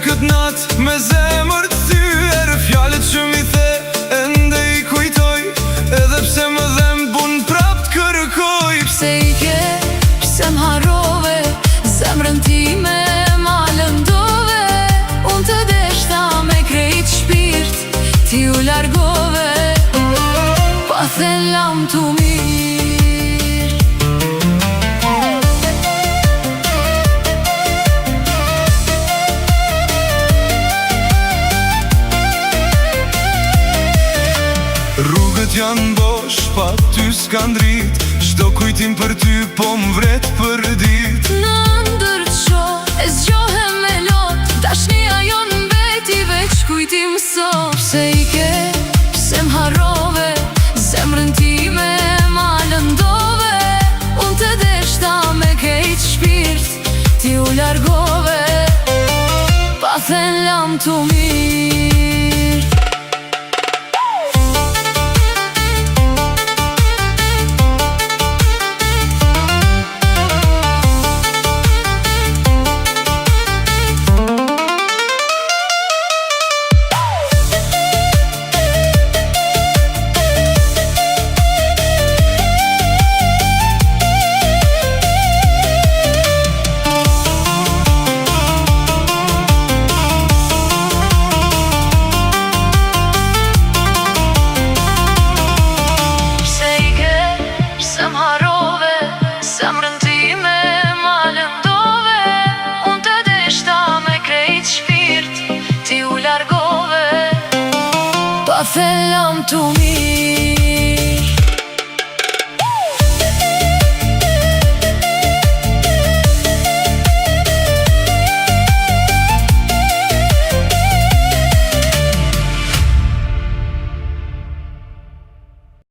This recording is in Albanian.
këtë natë me zemër të thyer, fjalët që mi the ende I kujtoj, edhe pse më dhem bun prap të kërkoj. Pse I ke, pse m'harrove, zemrën time ma lëndove. Unë të deshta me krejt shpirt, ti u largove, pa thelam t'u mirë. Rrugët janë bosh, pa ty s'kan drit, çdo kujtim për ty po m'vret për dit. Në ndër të shoh, e zgjohem me lot, dashnia jonë mbeti veç kujtim sot. Pse I ke, pse m'harrove, zemrën time ma lëndove. Unë të deshta me krejt shpirt, ti u largove, pa thelam t'u mirë. Zemrën time ma lëndove, unë të deshta me krejt shpirt, ti u largove, pa thelam t'u mirë.